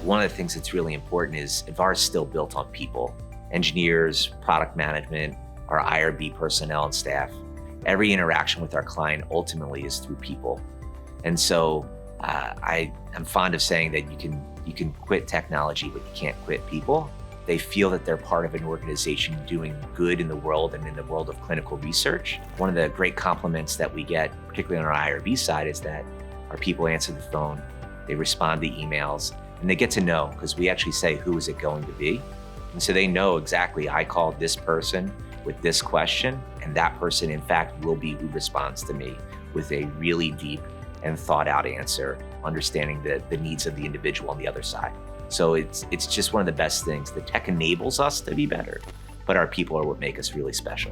One of the things that's really important is Advarra is still built on people. Engineers, product management, our IRB personnel and staff. Every interaction with our client ultimately is through people. And so I'm fond of saying that you can quit technology, but you can't quit people. They feel that they're part of an organization doing good in the world and in the world of clinical research. One of the great compliments that we get, particularly on our IRB side, is that our people answer the phone, they respond to emails, and they get to know, because we actually say, who is it going to be? And so they know exactly, I called this person with this question, and that person, in fact, will be who responds to me with a really deep and thought out answer, understanding the needs of the individual on the other side. So it's just one of the best things. The tech enables us to be better, but our people are what make us really special.